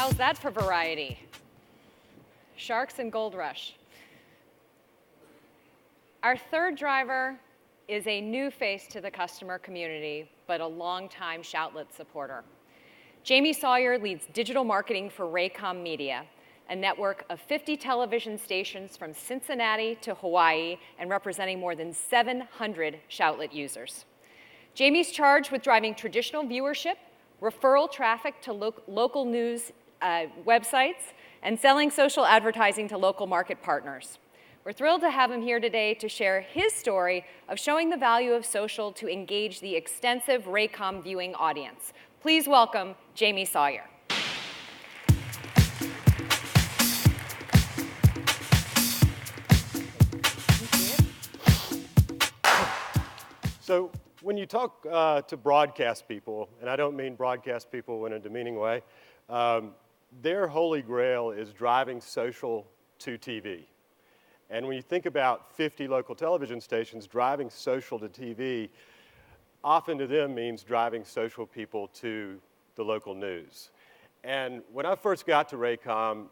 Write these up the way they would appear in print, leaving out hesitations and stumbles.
How's that for variety? Sharks and Gold Rush. Our third driver is a new face to the customer community, but a longtime Shoutlet supporter. Jamie Sawyer leads digital marketing for Raycom Media, a network of 50 television stations from Cincinnati to Hawaii and representing more than 700 Shoutlet users. Jamie's charged with driving traditional viewership, referral traffic to local news websites, and selling social advertising to local market partners. We're thrilled to have him here today to share his story of showing the value of social to engage the extensive Raycom viewing audience. Please welcome Jamie Sawyer. So when you talk to broadcast people, and I don't mean broadcast people in a demeaning way, their holy grail is driving social to TV. And when you think about 50 local television stations, driving social to TV often to them means driving social people to the local news. And when I first got to Raycom,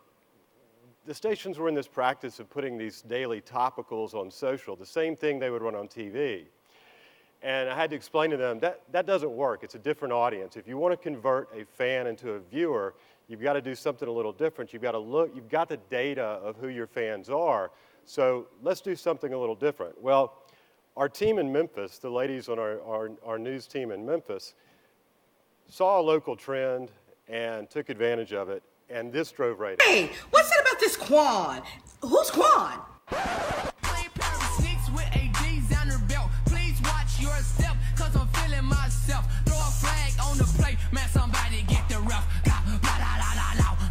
the stations were in this practice of putting these daily topicals on social, the same thing they would run on TV. And I had to explain to them that doesn't work. It's a different audience. If you want to convert a fan into a viewer, you've got to do something a little different. You've got to look, you've got the data of who your fans are. So let's do something a little different. Well, our team in Memphis, the ladies on our news team in Memphis, saw a local trend and took advantage of it, and this drove ratings. Hey, what's it about this Quan? Who's Quan? Your step, cause I'm feeling myself. Throw a flag on the plate, man, somebody get the rough.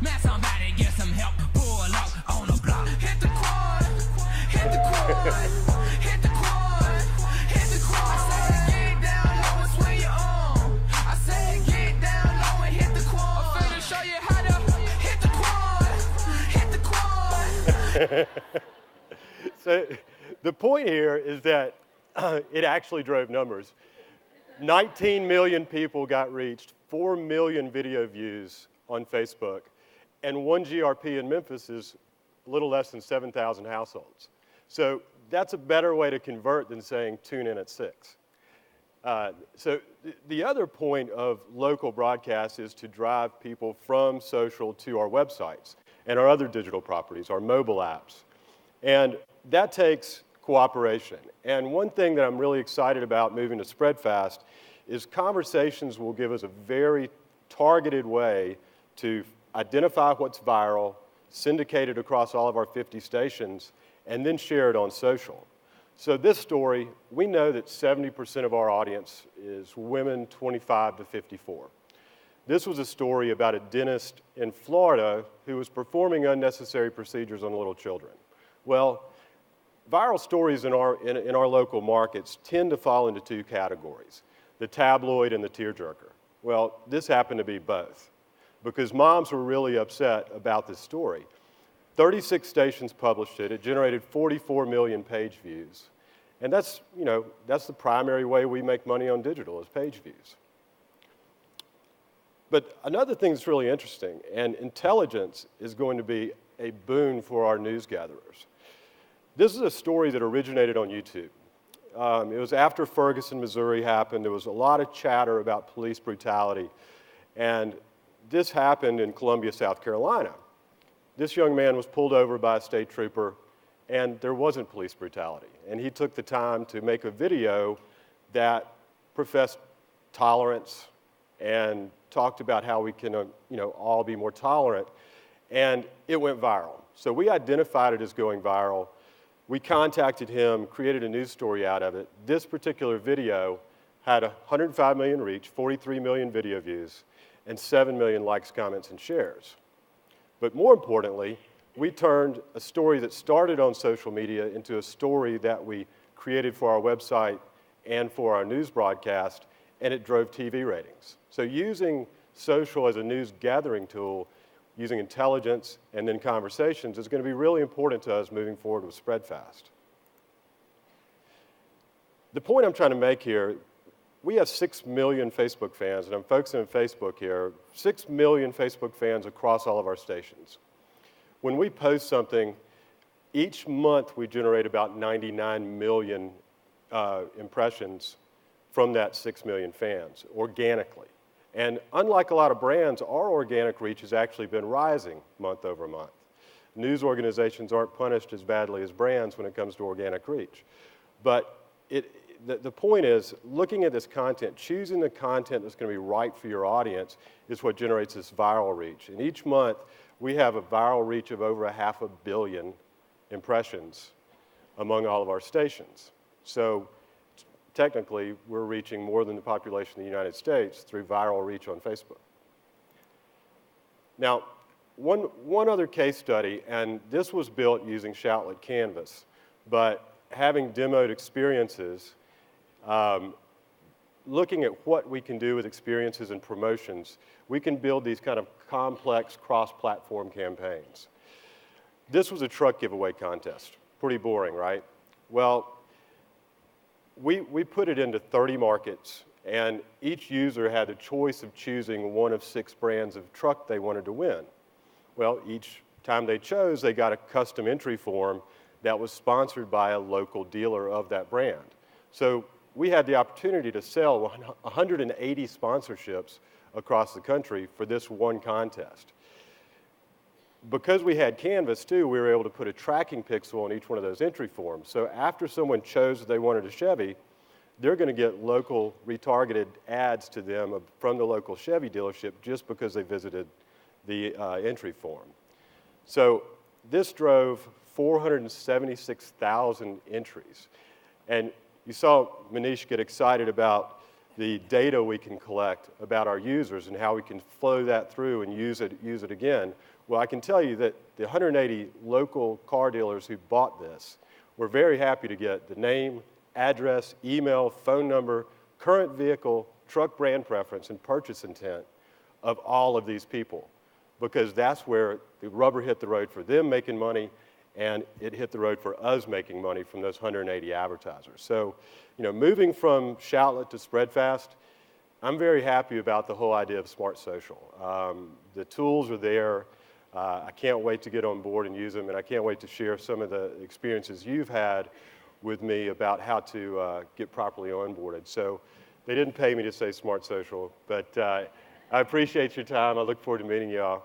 Man, somebody get some help. Pull up on the block. Hit the quad, hit the quad, hit the quad, hit the quad. I said get down low and swing your arm. I said get down low and hit the quad. I'm finna show you how to hit the quad, hit the quad. So the point here is that it actually drove numbers. 19 million people got reached, 4 million video views on Facebook, and one GRP in Memphis is a little less than 7,000 households. So that's a better way to convert than saying tune in at 6. So the other point of local broadcast is to drive people from social to our websites and our other digital properties, our mobile apps. And that takes cooperation. And one thing that I'm really excited about moving to Spredfast is Conversations will give us a very targeted way to identify what's viral, syndicate it across all of our 50 stations, and then share it on social. So this story, we know that 70% of our audience is women 25 to 54. This was a story about a dentist in Florida who was performing unnecessary procedures on little children. Well, viral stories in our local markets tend to fall into two categories, the tabloid and the tearjerker. Well, this happened to be both, because moms were really upset about this story. 36 stations published it. It generated 44 million page views. And that's the primary way we make money on digital, is page views. But another thing that's really interesting, and intelligence is going to be a boon for our news gatherers. This is a story that originated on YouTube. It was after Ferguson, Missouri happened. There was a lot of chatter about police brutality. And this happened in Columbia, South Carolina. This young man was pulled over by a state trooper, and there wasn't police brutality. And he took the time to make a video that professed tolerance and talked about how we can all be more tolerant. And it went viral. So we identified it as going viral. We contacted him, created a news story out of it. This particular video had 105 million reach, 43 million video views, and 7 million likes, comments, and shares. But more importantly, we turned a story that started on social media into a story that we created for our website and for our news broadcast, and it drove TV ratings. So using social as a news gathering tool, using intelligence and then conversations is going to be really important to us moving forward with Spredfast. The point I'm trying to make here, we have 6 million Facebook fans, and I'm focusing on Facebook here, 6 million Facebook fans across all of our stations. When we post something, each month we generate about 99 million impressions from that 6 million fans organically. And unlike a lot of brands, our organic reach has actually been rising month over month. News organizations aren't punished as badly as brands when it comes to organic reach. But the point is, looking at this content, choosing the content that's going to be right for your audience is what generates this viral reach. And each month, we have a viral reach of over 500 million impressions among all of our stations. So technically, we're reaching more than the population of the United States through viral reach on Facebook. Now, one other case study, and this was built using Shoutlet Canvas, but having demoed experiences, looking at what we can do with experiences and promotions, we can build these kind of complex cross-platform campaigns. This was a truck giveaway contest. Pretty boring, right? Well, we put it into 30 markets, and each user had the choice of choosing one of 6 brands of truck they wanted to win. Well, each time they chose, they got a custom entry form that was sponsored by a local dealer of that brand. So we had the opportunity to sell 180 sponsorships across the country for this one contest. Because we had Canvas too, we were able to put a tracking pixel on each one of those entry forms. So after someone chose that they wanted a Chevy, they're going to get local retargeted ads to them from the local Chevy dealership just because they visited the entry form. So this drove 476,000 entries. And you saw Manish get excited about the data we can collect about our users and how we can flow that through and use it again. Well, I can tell you that the 180 local car dealers who bought this were very happy to get the name, address, email, phone number, current vehicle, truck brand preference, and purchase intent of all of these people, because that's where the rubber hit the road for them making money, and it hit the road for us making money from those 180 advertisers. So, moving from Shoutlet to Spredfast, I'm very happy about the whole idea of smart social. The tools are there. I can't wait to get on board and use them, and I can't wait to share some of the experiences you've had with me about how to get properly onboarded. So they didn't pay me to say smart social, but I appreciate your time. I look forward to meeting you all.